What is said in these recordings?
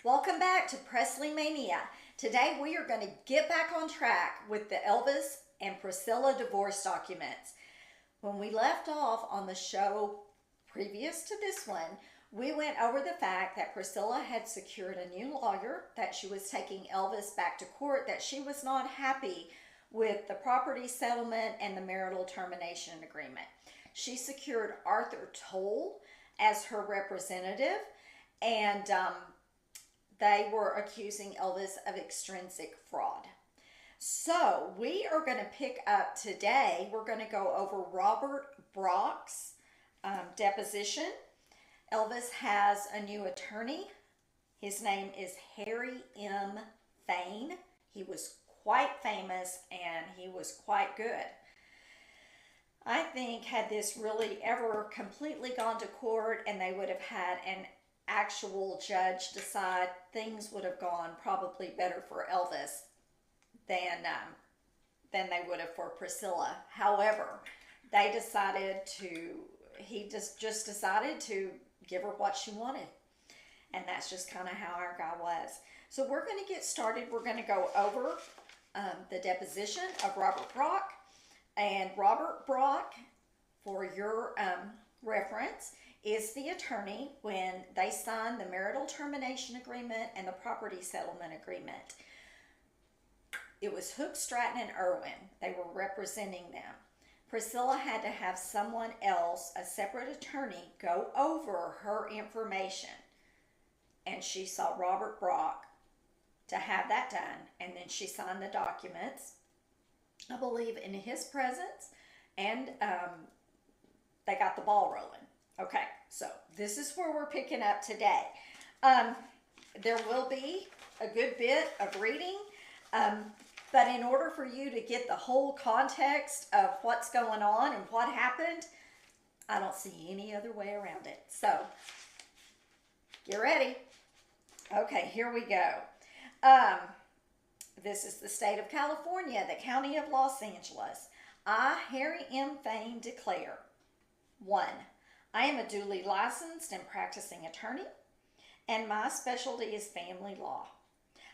Welcome back to Presley Mania. Today we are going to get back on track with the Elvis and Priscilla divorce documents. When we left off on the show previous to this one, we went over the fact that Priscilla had secured a new lawyer, that she was taking Elvis back to court, that she was not happy with the property settlement and the marital termination agreement. She secured Arthur Toll as her representative, and they were accusing Elvis of extrinsic fraud. So we are going to pick up today, we're going to go over Robert Brock's deposition. Elvis has a new attorney. His name is Harry M. Fain. He was quite famous and he was quite good. I think had this really ever completely gone to court and they would have had an actual judge decide, things would have gone probably better for Elvis than they would have for Priscilla. However, they decided to, he just decided to give her what she wanted. And that's just kind of how our guy was. So we're going to get started. We're going to go over the deposition of Robert Brock. And Robert Brock, for your reference, is the attorney when they signed the marital termination agreement and the property settlement agreement. It was Hook, Stratton, and Irwin. They were representing them. Priscilla had to have someone else, a separate attorney, go over her information. And she saw Robert Brock to have that done. And then she signed the documents, I believe, in his presence. And they got the ball rolling. Okay, so this is where we're picking up today. There will be a good bit of reading, but in order for you to get the whole context of what's going on and what happened, I don't see any other way around it. So, get ready. Okay, here we go. This is the state of California, the county of Los Angeles. I, Harry M. Fain, declare, 1. I am a duly licensed and practicing attorney, and my specialty is family law.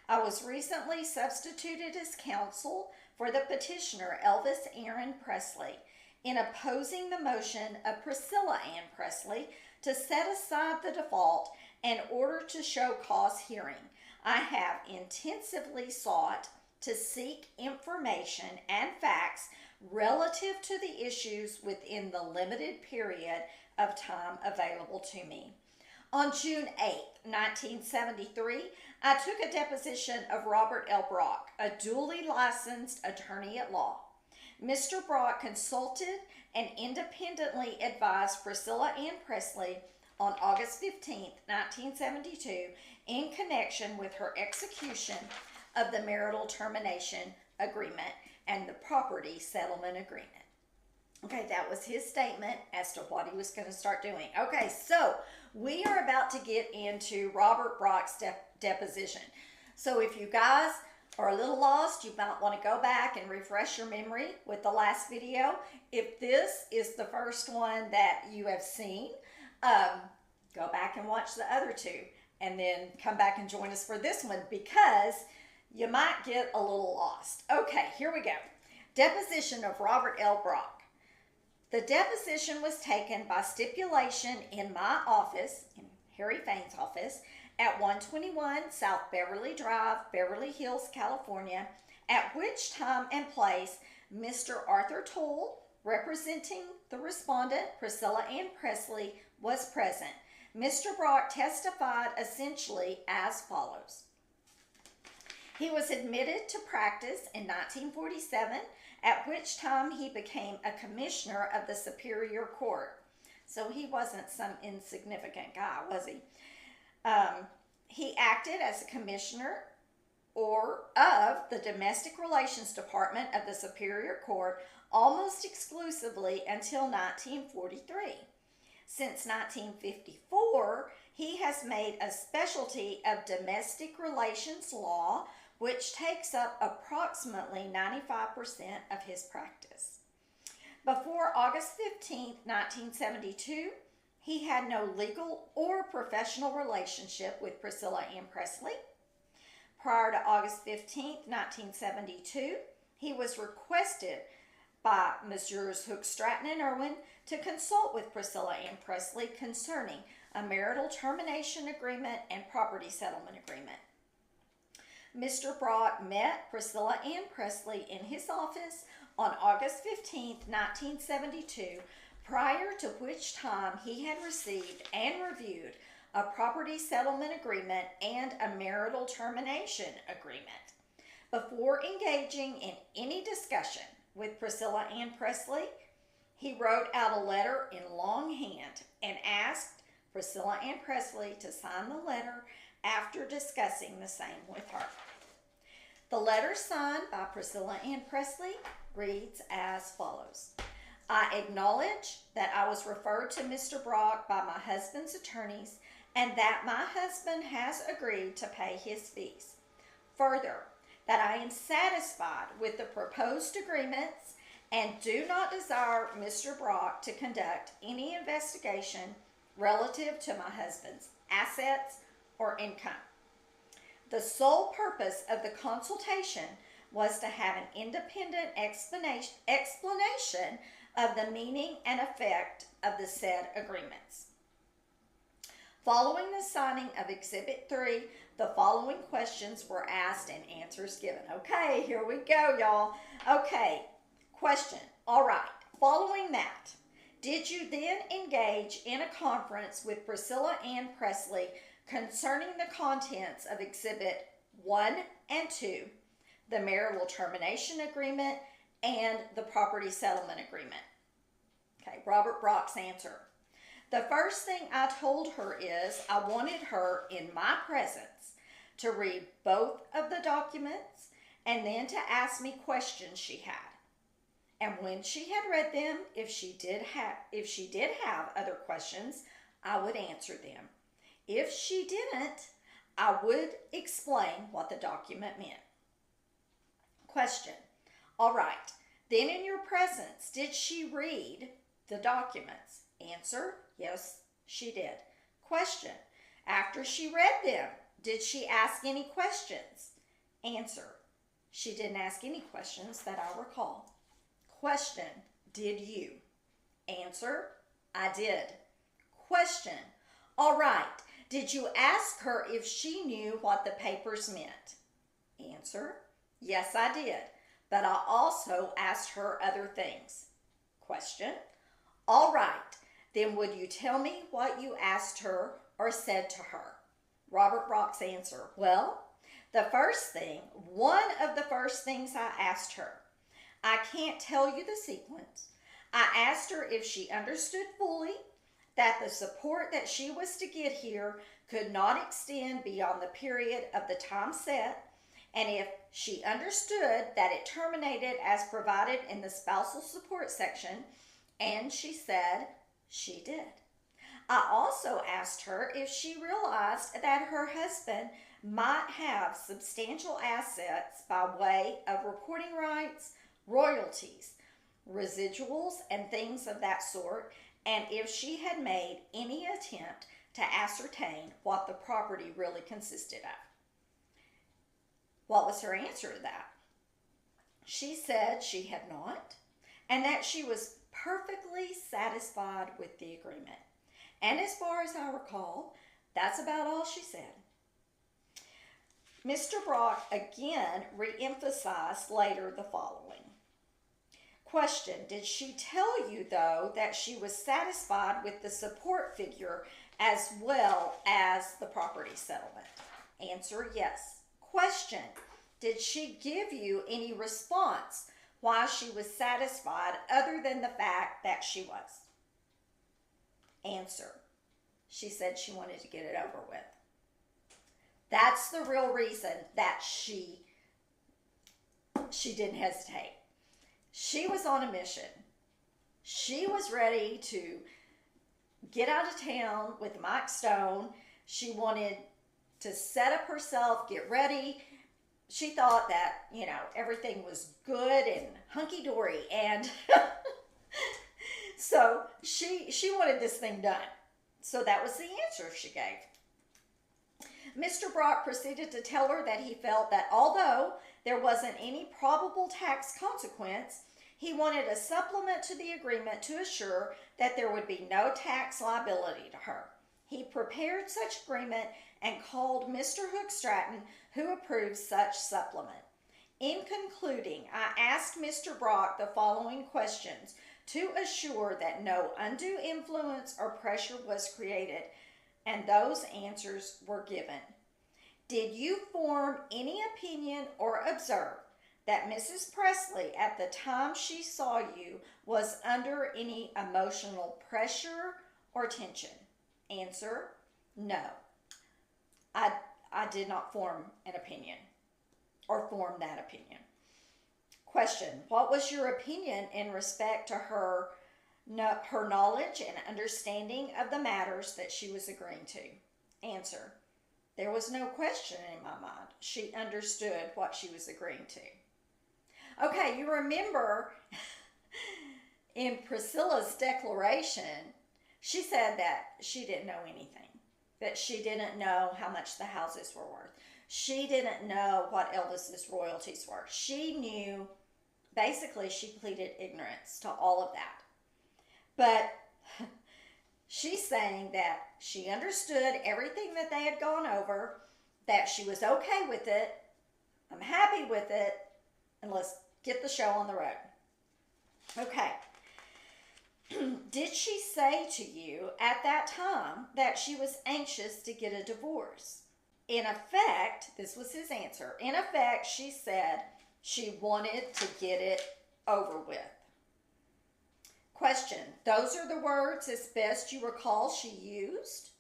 I was recently substituted as counsel for the petitioner Elvis Aaron Presley in opposing the motion of Priscilla Ann Presley to set aside the default and order to show cause hearing. I have intensively sought to seek information and facts relative to the issues within the limited period of time available to me. On June 8, 1973, I took a deposition of Robert L. Brock, a duly licensed attorney at law. Mr. Brock consulted and independently advised Priscilla Ann Presley on August 15, 1972, in connection with her execution of the marital termination agreement and the property settlement agreement. Okay, that was his statement as to what he was going to start doing. Okay, so we are about to get into Robert Brock's deposition. So if you guys are a little lost, you might want to go back and refresh your memory with the last video. If this is the first one that you have seen, go back and watch the other two and then come back and join us for this one because you might get a little lost. Okay, here we go. Deposition of Robert L. Brock. The deposition was taken by stipulation in my office, in Harry Fain's office, at 121 South Beverly Drive, Beverly Hills, California, at which time and place Mr. Arthur Toll, representing the respondent, Priscilla Ann Presley, was present. Mr. Brock testified essentially as follows. He was admitted to practice in 1947, at which time he became a commissioner of the Superior Court. So he wasn't some insignificant guy, was he? He acted as a commissioner of the Domestic Relations Department of the Superior Court almost exclusively until 1943. Since 1954, he has made a specialty of domestic relations law, which takes up approximately 95% of his practice. Before August 15, 1972, He had no legal or professional relationship with Priscilla Ann Presley. Prior to August 15th, 1972, he was requested by Messrs. Hook, Stratton, and Irwin to consult with Priscilla Ann Presley concerning a marital termination agreement and property settlement agreement. Mr. Brock met Priscilla Ann Presley in his office on August 15th, 1972, prior to which time he had received and reviewed a property settlement agreement and a marital termination agreement. Before engaging in any discussion with Priscilla Ann Presley, he wrote out a letter in longhand and asked Priscilla Ann Presley to sign the letter after discussing the same with her. The letter signed by Priscilla Ann Presley reads as follows. I acknowledge that I was referred to Mr. Brock by my husband's attorneys and that my husband has agreed to pay his fees. Further, that I am satisfied with the proposed agreements and do not desire Mr. Brock to conduct any investigation relative to my husband's assets or income. The sole purpose of the consultation was to have an independent explanation of the meaning and effect of the said agreements. Following the signing of Exhibit 3, the following questions were asked and answers given. Okay, here we go, y'all. Okay, question. All right, following that, did you then engage in a conference with Priscilla Ann Presley concerning the contents of Exhibit 1 and 2, the marital termination agreement, and the property settlement agreement? Okay, Robert Brock's answer. The first thing I told her is I wanted her in my presence to read both of the documents and then to ask me questions she had. And when she had read them, if she did have other questions, I would answer them. If she didn't, I would explain what the document meant. Question. All right. Then in your presence, did she read the documents? Answer. Yes, she did. Question. After she read them, did she ask any questions? Answer. She didn't ask any questions that I recall. Question. Did you? Answer. I did. Question. All right. Did you ask her if she knew what the papers meant? Answer. Yes, I did. But I also asked her other things. Question. All right. Then would you tell me what you asked her or said to her? Robert Brock's answer. Well, one of the first things I asked her, I can't tell you the sequence. I asked her if she understood fully that the support that she was to get here could not extend beyond the period of the time set, and if she understood that it terminated as provided in the spousal support section, and she said she did. I also asked her if she realized that her husband might have substantial assets by way of recording rights, royalties, residuals, and things of that sort, and if she had made any attempt to ascertain what the property really consisted of. What was her answer to that? She said she had not, and that she was perfectly satisfied with the agreement. And as far as I recall, that's about all she said. Mr. Brock again re-emphasized later the following. Question, did she tell you, though, that she was satisfied with the support figure as well as the property settlement? Answer, yes. Question, did she give you any response why she was satisfied other than the fact that she was? Answer, she said she wanted to get it over with. That's the real reason that she didn't hesitate. She was on a mission. She was ready to get out of town with Mike Stone. She wanted to set up herself, get ready. She thought that, everything was good and hunky-dory. And so she wanted this thing done. So that was the answer she gave. Mr. Brock proceeded to tell her that he felt that although there wasn't any probable tax consequence, he wanted a supplement to the agreement to assure that there would be no tax liability to her. He prepared such agreement and called Mr. Hook Stratton, who approved such supplement. In concluding, I asked Mr. Brock the following questions to assure that no undue influence or pressure was created, and those answers were given. Did you form any opinion or observe that Mrs. Presley, at the time she saw you, was under any emotional pressure or tension? Answer, no. I did not form an opinion or form that opinion. Question, what was your opinion in respect to her knowledge and understanding of the matters that she was agreeing to? Answer, there was no question in my mind. She understood what she was agreeing to. Okay, you remember in Priscilla's declaration, she said that she didn't know anything, that she didn't know how much the houses were worth. She didn't know what Elvis's royalties were. She knew, basically, she pleaded ignorance to all of that. But she's saying that she understood everything that they had gone over, that she was okay with it, I'm happy with it, and let's get the show on the road. Okay. Did she say to you at that time that she was anxious to get a divorce? In effect, this was his answer. In effect, she said she wanted to get it over with. Question, those are the words as best you recall she used?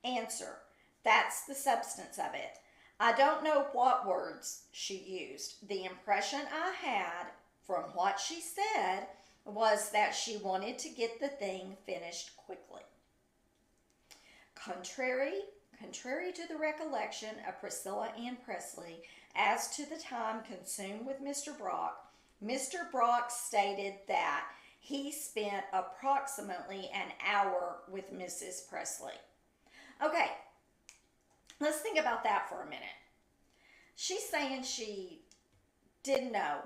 Answer, that's the substance of it. I don't know what words she used. The impression I had from what she said was that she wanted to get the thing finished quickly. Contrary to the recollection of Priscilla Ann Presley as to the time consumed with Mr. Brock stated that he spent approximately an hour with Mrs. Presley. Okay, let's think about that for a minute. She's saying she didn't know,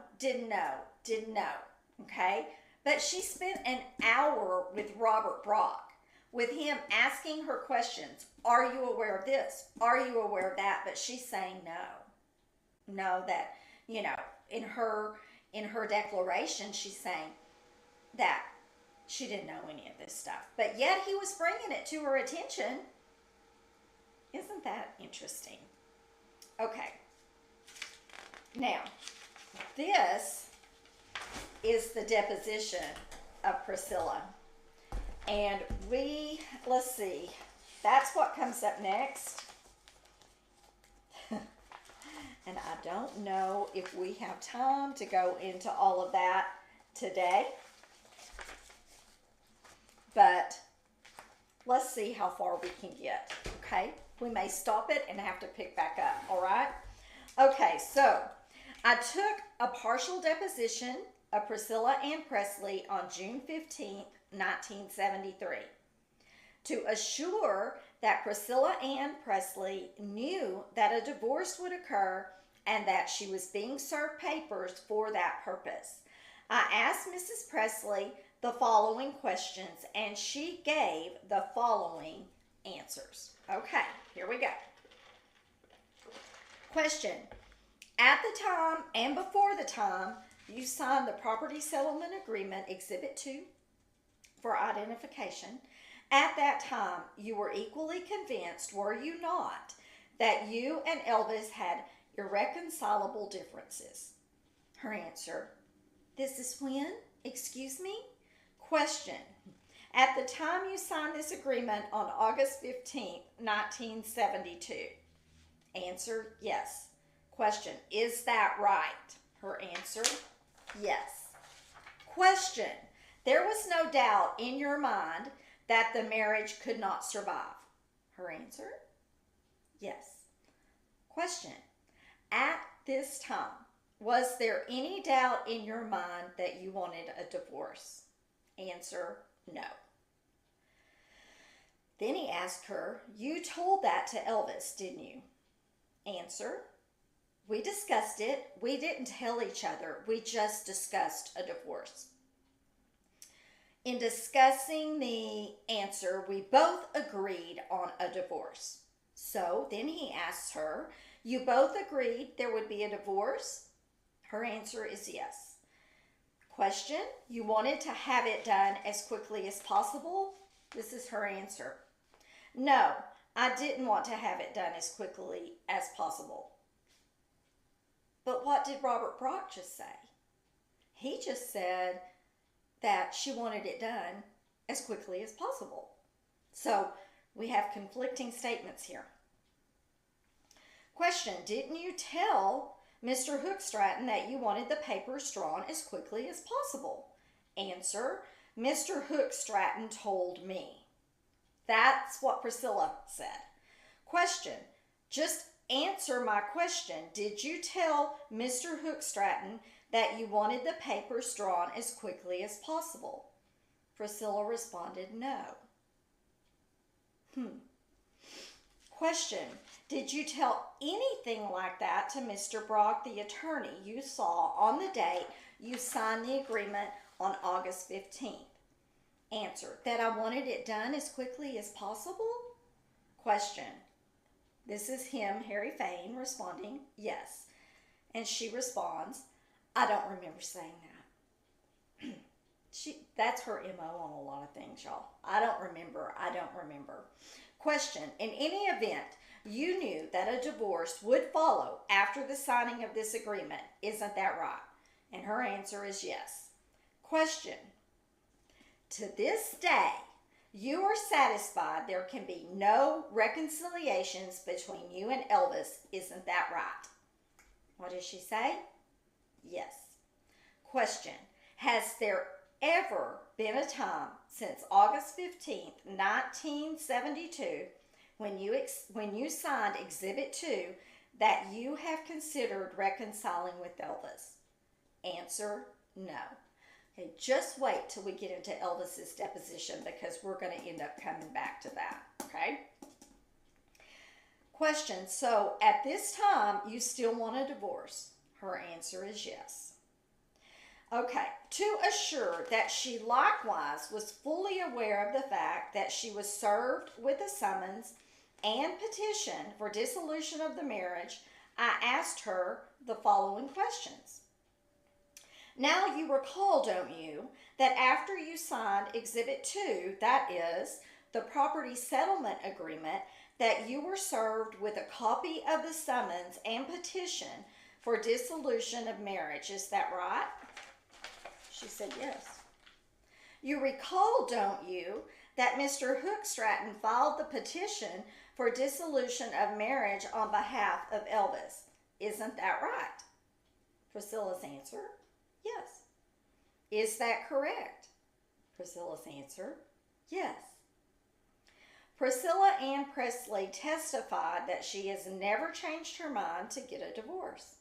okay? But she spent an hour with Robert Brock, with him asking her questions. Are you aware of this? Are you aware of that? But she's saying no. No, that, in her declaration, she's saying that she didn't know any of this stuff. But yet he was bringing it to her attention. Isn't that interesting? Okay. Now, this is the deposition of Priscilla. And let's see, that's what comes up next. And I don't know if we have time to go into all of that today. But let's see how far we can get, okay? We may stop it and have to pick back up, all right? Okay, so I took a partial deposition of Priscilla Ann Presley on June 15th, 1973, to assure that Priscilla Ann Presley knew that a divorce would occur and that she was being served papers for that purpose. I asked Mrs. Presley the following questions, and she gave the following answers. Okay, here we go. Question, at the time and before the time you signed the property settlement agreement, Exhibit 2, for identification, at that time you were equally convinced, were you not, that you and Elvis had irreconcilable differences? Her answer, this is when? Excuse me? Question, at the time you signed this agreement on August 15th, 1972. Answer, yes. Question, is that right? Her answer, yes. Question, there was no doubt in your mind that the marriage could not survive. Her answer, yes. Question, at this time, was there any doubt in your mind that you wanted a divorce? Answer, no. Then he asked her, "You told that to Elvis, didn't you?" Answer, "We discussed it. We didn't tell each other. We just discussed a divorce." In discussing the answer, we both agreed on a divorce. So then he asks her, "You both agreed there would be a divorce?" Her answer is yes. Question, "You wanted to have it done as quickly as possible?" This is her answer. "No, I didn't want to have it done as quickly as possible." But what did Robert Brock just say? He just said that she wanted it done as quickly as possible. So we have conflicting statements here. Question, "Didn't you tell Mr. Hookstratton that you wanted the papers drawn as quickly as possible?" Answer, "Mr. Hookstratton told me." That's what Priscilla said. Question, "Just answer my question. Did you tell Mr. Hookstratton that you wanted the papers drawn as quickly as possible?" Priscilla responded, "No." Question, "Did you tell anything like that to Mr. Brock, the attorney you saw on the date you signed the agreement on August 15th? Answer, that I wanted it done as quickly as possible? Question, this is him, Harry Fain, responding, "Yes." And she responds, "I don't remember saying that." That's her MO on a lot of things, y'all. I don't remember. Question, in any event, you knew that a divorce would follow after the signing of this agreement, isn't that right? And her answer is yes. Question, to this day, you are satisfied there can be no reconciliations between you and Elvis, isn't that right? What does she say? Yes. Question, has there ever been a time since August 15th, 1972, when you signed Exhibit 2 that you have considered reconciling with Elvis? Answer, no. Okay, just wait till we get into Elvis's deposition because we're going to end up coming back to that, okay? Question, so at this time, you still want a divorce? Her answer is yes. Okay, to assure that she likewise was fully aware of the fact that she was served with a summons and petition for dissolution of the marriage, I asked her the following questions. Now you recall, don't you, that after you signed Exhibit 2, that is, the property settlement agreement, that you were served with a copy of the summons and petition for dissolution of marriage, is that right? She said yes. You recall, don't you, that Mr. Hookstratton filed the petition for dissolution of marriage on behalf of Elvis, isn't that right? Priscilla's answer, yes. Is that correct? Priscilla's answer, yes. Priscilla Ann Presley testified that she has never changed her mind to get a divorce.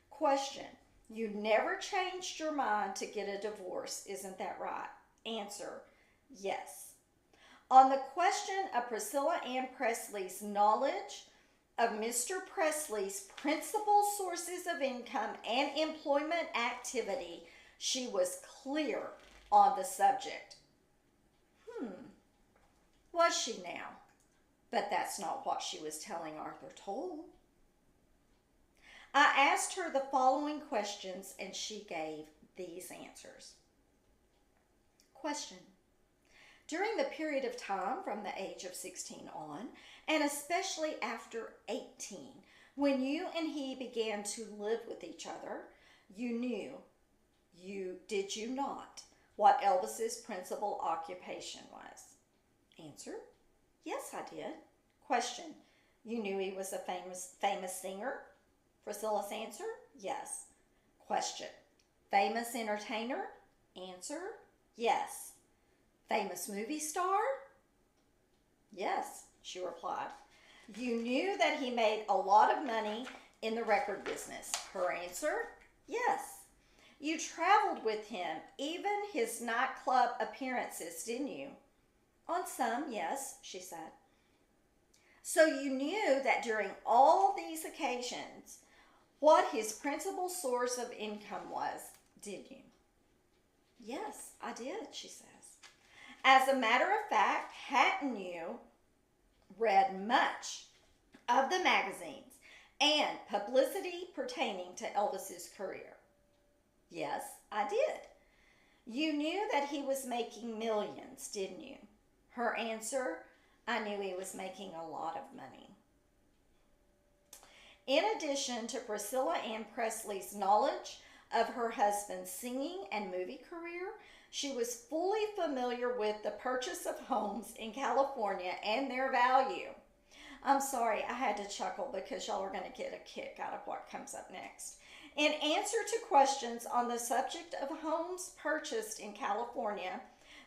Question, you never changed your mind to get a divorce, isn't that right? Answer, yes. On the question of Priscilla Ann Presley's knowledge of Mr. Presley's principal sources of income and employment activity, she was clear on the subject. Was she now? But that's not what she was telling Arthur Toll. I asked her the following questions and she gave these answers. Question. During the period of time from the age of 16 on, and especially after 18, when you and he began to live with each other, you knew, did you not, what Elvis's principal occupation was? Answer, yes, I did. Question, you knew he was a famous singer? Priscilla's answer, yes. Question, famous entertainer? Answer, yes. Famous movie star? Yes, she replied. You knew that he made a lot of money in the record business? Her answer, yes. You traveled with him, even his nightclub appearances, didn't you? On some, yes, she said. So you knew that during all these occasions what his principal source of income was, did you? Yes, I did, she says. As a matter of fact, hadn't you read much of the magazines and publicity pertaining to Elvis's career? Yes, I did. You knew that he was making millions, didn't you? Her answer, I knew he was making a lot of money. In addition to Priscilla Ann Presley's knowledge of her husband's singing and movie career, she was fully familiar with the purchase of homes in California and their value. I'm sorry, I had to chuckle because y'all are going to get a kick out of what comes up next. In answer to questions on the subject of homes purchased in California,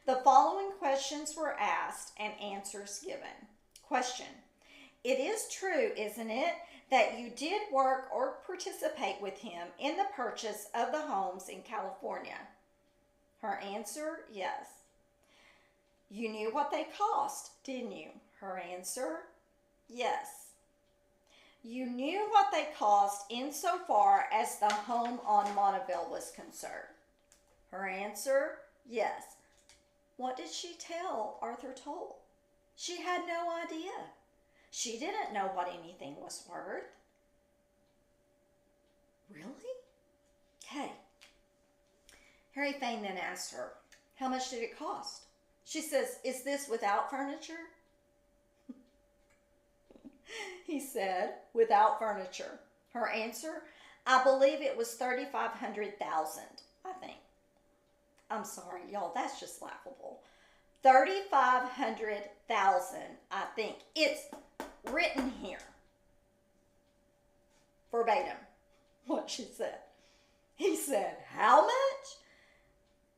the following questions were asked and answers given. Question: it is true, isn't it, that you did work or participate with him in the purchase of the homes in California? Her answer: yes. You knew what they cost, didn't you? Her answer: yes. You knew what they cost insofar as the home on Monteville was concerned. Her answer: yes. What did she tell Arthur Toll? She had no idea. She didn't know what anything was worth. Really? Okay. Harry Fane then asked her, how much did it cost? She says, is this without furniture? He said, without furniture. Her answer, I believe it was $3,500,000, I think. I'm sorry, y'all, that's just laughable. $3,500,000, I think. It's written here. Verbatim, what she said. He said, how much?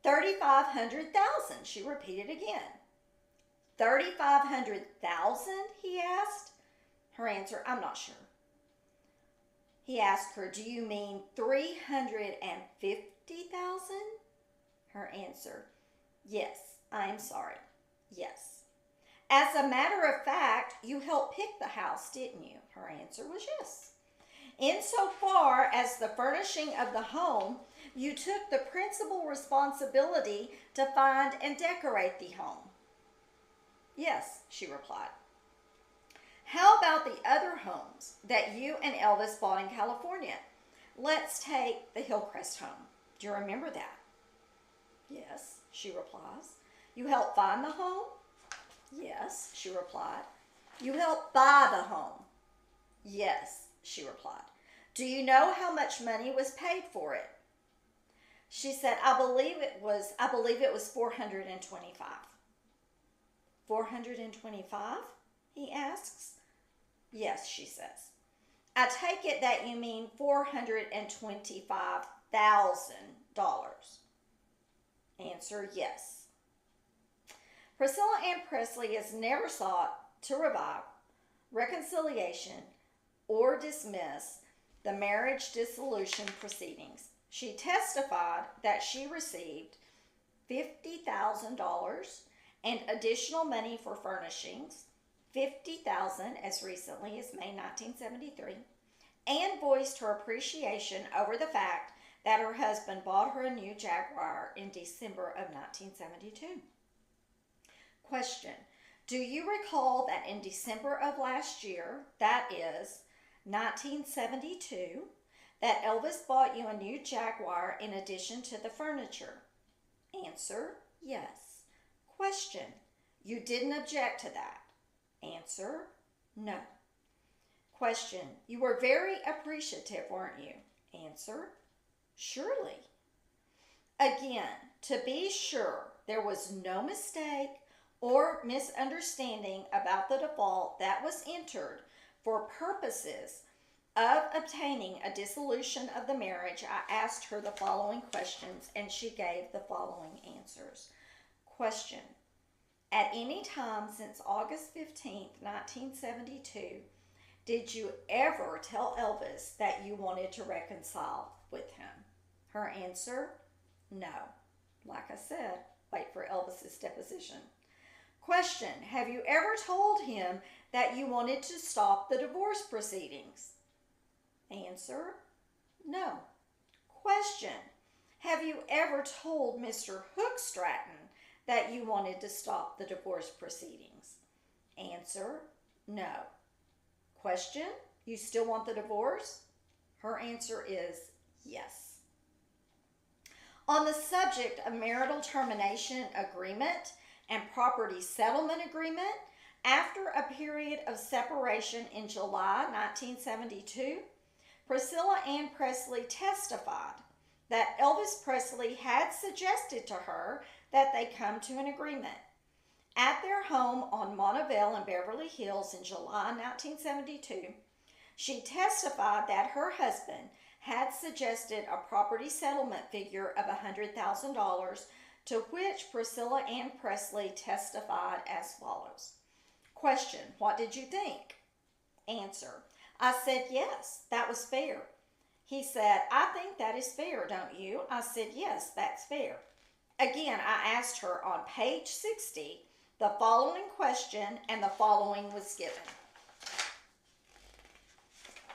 $3,500,000, she repeated again. $3,500,000, he asked. Her answer, I'm not sure. He asked her, do you mean $350,000? Her answer, yes, I'm sorry, yes. As a matter of fact, you helped pick the house, didn't you? Her answer was yes. Insofar as the furnishing of the home, you took the principal responsibility to find and decorate the home. Yes, she replied. How about the other homes that you and Elvis bought in California? Let's take the Hillcrest home. Do you remember that? Yes, she replies. You helped find the home? Yes, she replied. You helped buy the home? Yes, she replied. Do you know how much money was paid for it? She said, I believe it was $425. $425? He asks. Yes, she says. I take it that you mean $425,000. Answer, yes. Priscilla Ann Presley has never sought to revive, reconciliation, or dismiss the marriage dissolution proceedings. She testified that she received $50,000 and additional money for furnishings, $50,000 as recently as May 1973, and voiced her appreciation over the fact that her husband bought her a new Jaguar in December of 1972. Question: do you recall that in December of last year, that is 1972, that Elvis bought you a new Jaguar in addition to the furniture? Answer: yes. Question: you didn't object to that? Answer: no. Question: you were very appreciative, weren't you? Answer: surely. Again, to be sure there was no mistake or misunderstanding about the default that was entered for purposes of obtaining a dissolution of the marriage, I asked her the following questions and she gave the following answers. Question: at any time since August 15th, 1972, did you ever tell Elvis that you wanted to reconcile with him? Her answer: no. Like I said, wait for Elvis's deposition. Question, have you ever told him that you wanted to stop the divorce proceedings? Answer, no. Question, have you ever told Mr. Hookstratton that you wanted to stop the divorce proceedings? Answer, no. Question, you still want the divorce? Her answer is yes. On the subject of marital termination agreement and property settlement agreement, after a period of separation in July 1972, Priscilla Ann Presley testified that Elvis Presley had suggested to her that they come to an agreement. At their home on Monteville in Beverly Hills in July 1972, she testified that her husband had suggested a property settlement figure of $100,000, to which Priscilla Ann Presley testified as follows. Question, what did you think? Answer, I said yes, that was fair. He said, I think that is fair, don't you? I said, yes, that's fair. Again, I asked her on page 60 the following question, and the following was given.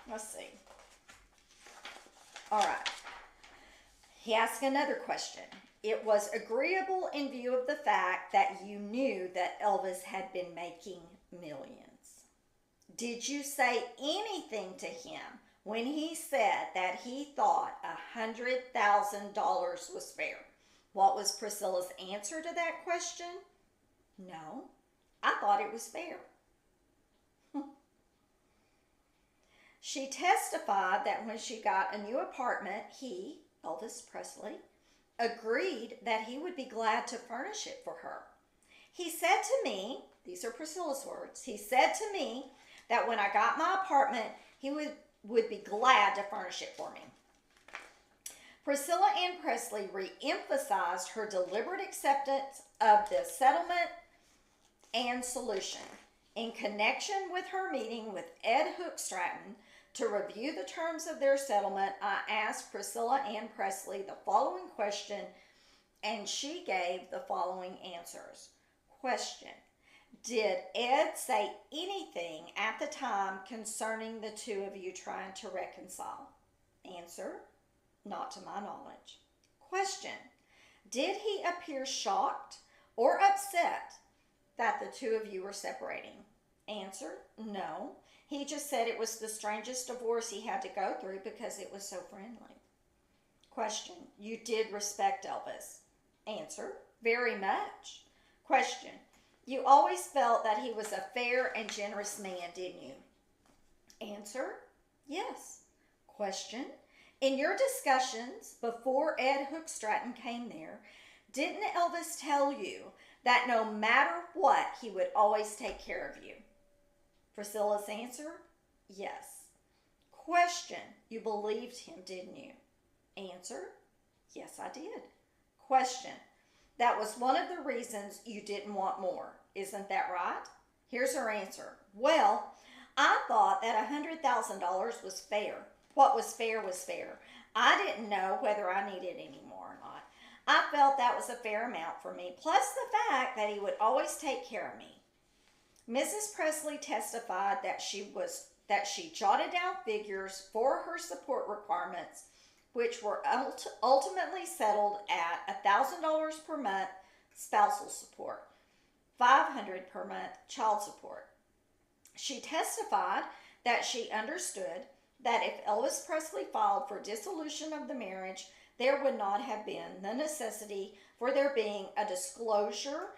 Let's see. All right. He asked another question. It was agreeable in view of the fact that you knew that Elvis had been making millions. Did you say anything to him when he said that he thought $100,000 was fair? What was Priscilla's answer to that question? No, I thought it was fair. She testified that when she got a new apartment, he, Elvis Presley, agreed that he would be glad to furnish it for her. He said to me, these are Priscilla's words, he said to me that when I got my apartment, he would be glad to furnish it for me. Priscilla Ann Presley re-emphasized her deliberate acceptance of the settlement and solution. In connection with her meeting with Ed Hookstratton to review the terms of their settlement, I asked Priscilla Ann Presley the following question, and she gave the following answers. Question, did Ed say anything at the time concerning the two of you trying to reconcile? Answer, not to my knowledge. Question, did he appear shocked or upset that the two of you were separating? Answer, no. He just said it was the strangest divorce he had to go through because it was so friendly. Question, you did respect Elvis? Answer, very much. Question, you always felt that he was a fair and generous man, didn't you? Answer, yes. Question, in your discussions before Ed Hookstratton came there, didn't Elvis tell you that no matter what, he would always take care of you? Priscilla's answer, yes. Question, you believed him, didn't you? Answer, yes, I did. Question, that was one of the reasons you didn't want more, isn't that right? Here's her answer. Well, I thought that $100,000 was fair. What was fair was fair. I didn't know whether I needed any more or not. I felt that was a fair amount for me, plus the fact that he would always take care of me. Mrs. Presley testified that she jotted down figures for her support requirements, which were ultimately settled at $1,000 per month spousal support, $500 per month child support. She testified that she understood that if Elvis Presley filed for dissolution of the marriage, there would not have been the necessity for there being a disclosure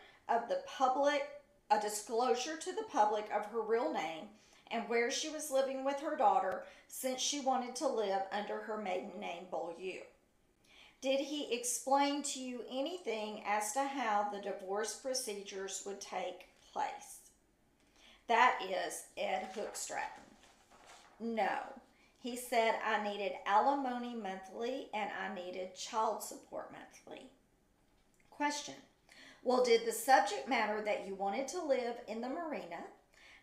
to the public of her real name and where she was living with her daughter, since she wanted to live under her maiden name, Beaulieu. Did he explain to you anything as to how the divorce procedures would take place? That is Ed Hookstratton. No. He said I needed alimony monthly and I needed child support monthly. Question. Well, did the subject matter that you wanted to live in the marina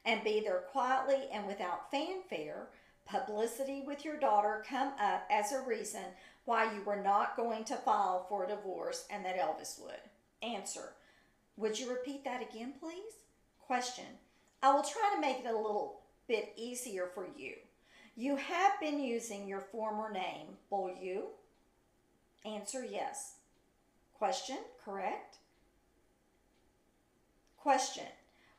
and be there quietly and without fanfare, publicity with your daughter, come up as a reason why you were not going to file for a divorce and that Elvis would? Answer. Would you repeat that again, please? Question. I will try to make it a little bit easier for you. You have been using your former name, will you? Answer, yes. Question, correct? Question.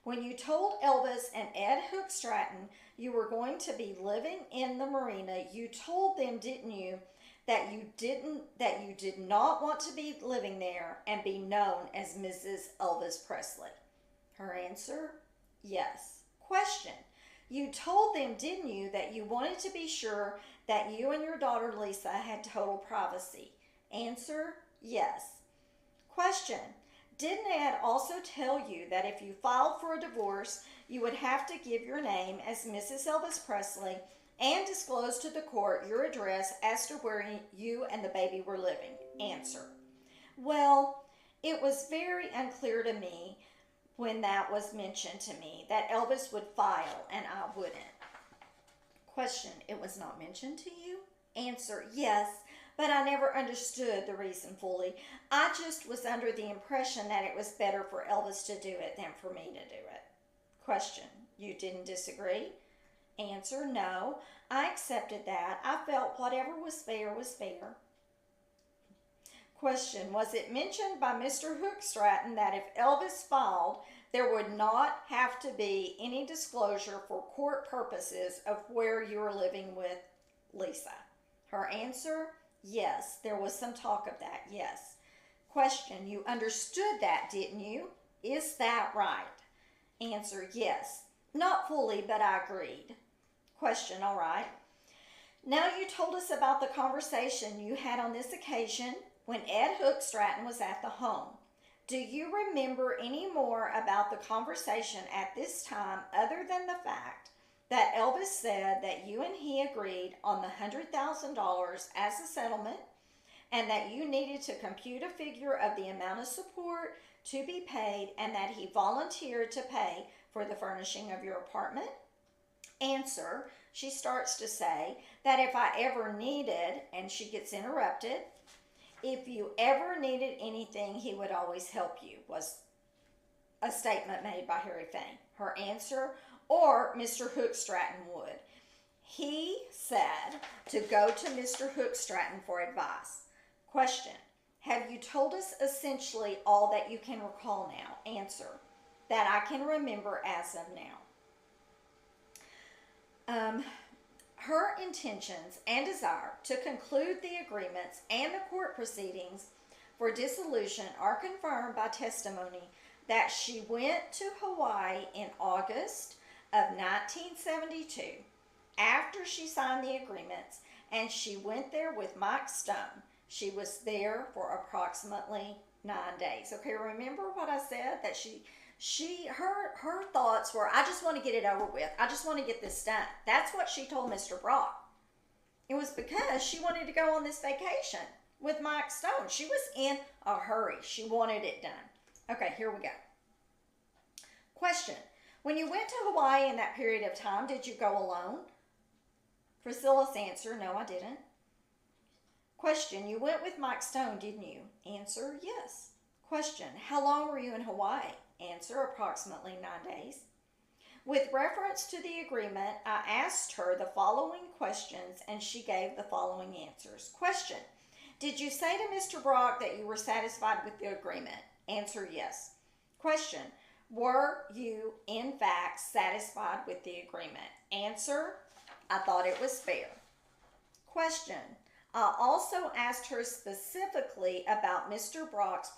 When you told Elvis and Ed Hookstratton you were going to be living in the marina, you told them, didn't you, that you did not want to be living there and be known as Mrs. Elvis Presley? Her answer, yes. Question. You told them, didn't you, that you wanted to be sure that you and your daughter Lisa had total privacy? Answer, yes. Question. Didn't Ed also tell you that if you filed for a divorce, you would have to give your name as Mrs. Elvis Presley and disclose to the court your address as to where you and the baby were living? Answer. Well, it was very unclear to me when that was mentioned to me that Elvis would file and I wouldn't. Question. It was not mentioned to you? Answer. Yes, but I never understood the reason fully. I just was under the impression that it was better for Elvis to do it than for me to do it. Question. You didn't disagree? Answer. No, I accepted that. I felt whatever was fair was fair. Question. Was it mentioned by Mr. Hookstratton that if Elvis filed, there would not have to be any disclosure for court purposes of where you were living with Lisa? Her answer, yes. There was some talk of that, yes. Question. You understood that, didn't you? Is that right? Answer, yes. Not fully, but I agreed. Question. All right. Now you told us about the conversation you had on this occasion when Ed Hookstratton was at the home. Do you remember any more about the conversation at this time other than the fact that Elvis said that you and he agreed on the $100,000 as a settlement and that you needed to compute a figure of the amount of support to be paid and that he volunteered to pay for the furnishing of your apartment? Answer. She starts to say that if I ever needed, and she gets interrupted, if you ever needed anything, he would always help you, was a statement made by Harry Fane. Her answer, or Mr. Hookstratton would. He said to go to Mr. Hookstratton for advice. Question. Have you told us essentially all that you can recall now? Answer. That I can remember as of now. Her intentions and desire to conclude the agreements and the court proceedings for dissolution are confirmed by testimony that she went to Hawaii in August of 1972 after she signed the agreements, and she went there with Mike Stone. She was there for approximately 9 days. Okay, remember what I said? That her thoughts were, I just want to get it over with. I just want to get this done. That's what she told Mr. Brock. It was because she wanted to go on this vacation with Mike Stone. She was in a hurry. She wanted it done. Okay, here we go. Question. When you went to Hawaii in that period of time, did you go alone? Priscilla's answer, no, I didn't. Question. You went with Mike Stone, didn't you? Answer, yes. Question. How long were you in Hawaii? Answer, approximately 9 days. With reference to the agreement, I asked her the following questions and she gave the following answers. Question. Did you say to Mr. Brock that you were satisfied with the agreement? Answer, yes. Question. Were you, in fact, satisfied with the agreement? Answer, I thought it was fair. Question. I also asked her specifically about Mr. Brock's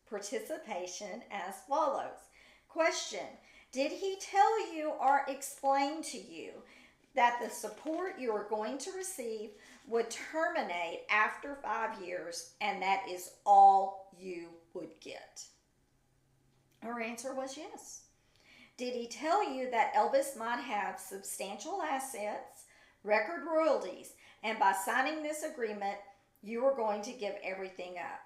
participation as follows. Question. Did he tell you or explain to you that the support you are going to receive would terminate after 5 years and that is all you would get? Her answer was yes. Did he tell you that Elvis might have substantial assets, record royalties, and by signing this agreement, you were going to give everything up?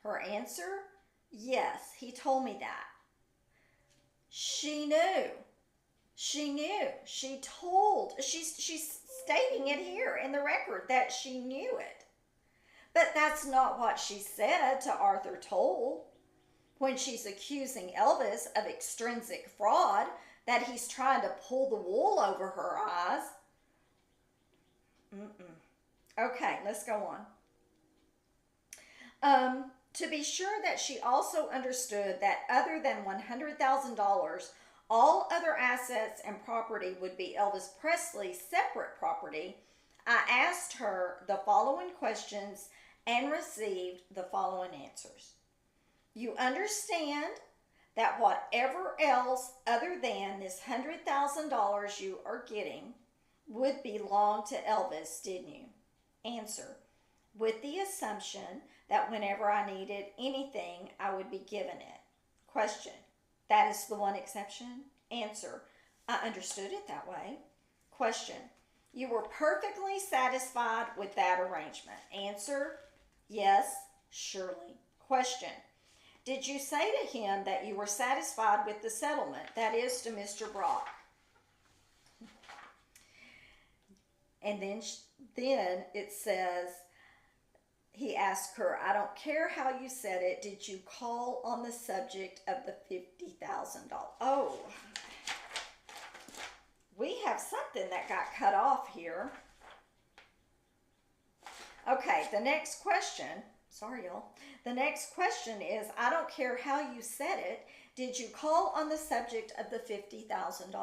Her answer, yes, he told me that. She knew. She knew. She's stating it here in the record that she knew it. But that's not what she said to Arthur Toll. when she's accusing Elvis of extrinsic fraud, that he's trying to pull the wool over her eyes. Okay, let's go on. To be sure that she also understood that other than $100,000, all other assets and property would be Elvis Presley's separate property, I asked her the following questions and received the following answers. You understand that whatever else other than this $100,000 you are getting would belong to Elvis, didn't you? Answer. With the assumption that whenever I needed anything, I would be given it. Question. That is the one exception? Answer. I understood it that way. Question. You were perfectly satisfied with that arrangement. Answer. Yes, surely. Question. Did you say to him that you were satisfied with the settlement? That is, to Mr. Brock. And then it says, he asked her, I don't care how you said it. Did you call on the subject of the $50,000? Oh, we have something that got cut off here. Okay, the next question, sorry y'all. The next question is, I don't care how you said it. Did you call on the subject of the $50,000?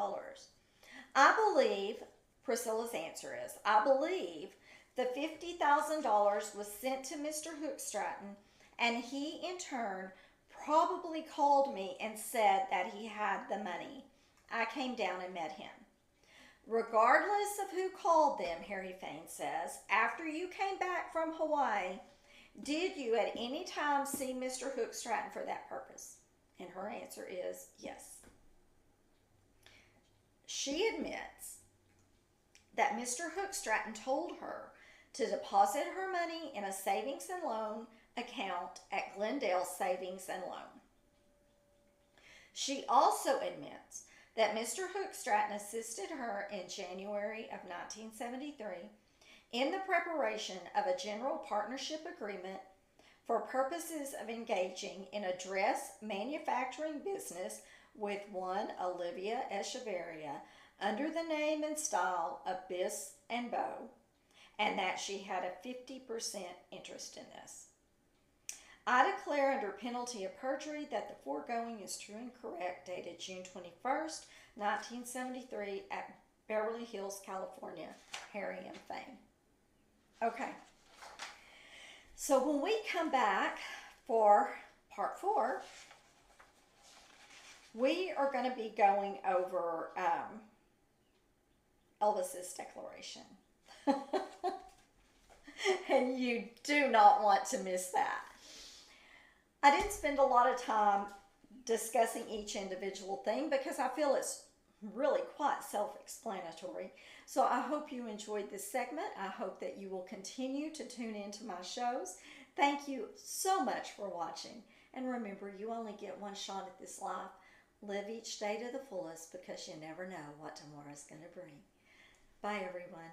I believe, Priscilla's answer is, I believe the $50,000 was sent to Mr. Hookstratton, and he in turn probably called me and said that he had the money. I came down and met him. Regardless of who called them, Harry Fain says, after you came back from Hawaii, did you at any time see Mr. Hookstratton for that purpose? And her answer is yes. She admits that Mr. Hookstratton told her to deposit her money in a savings and loan account at Glendale Savings and Loan. She also admits that Mr. Hookstratton assisted her in January of 1973 in the preparation of a general partnership agreement for purposes of engaging in a dress manufacturing business with one Olivia Echeverria under the name and style of Biss and Bow, and that she had a 50% interest in this. I declare under penalty of perjury that the foregoing is true and correct, dated June 21st, 1973 at Beverly Hills, California, Harry M. Fain. Okay, so when we come back for part 4, we are going to be going over Elvis's declaration. And you do not want to miss that. I didn't spend a lot of time discussing each individual thing because I feel it's really quite self-explanatory. So I hope you enjoyed this segment. I hope that you will continue to tune into my shows. Thank you so much for watching. And remember, you only get one shot at this life. Live each day to the fullest because you never know what tomorrow's going to bring. Bye, everyone.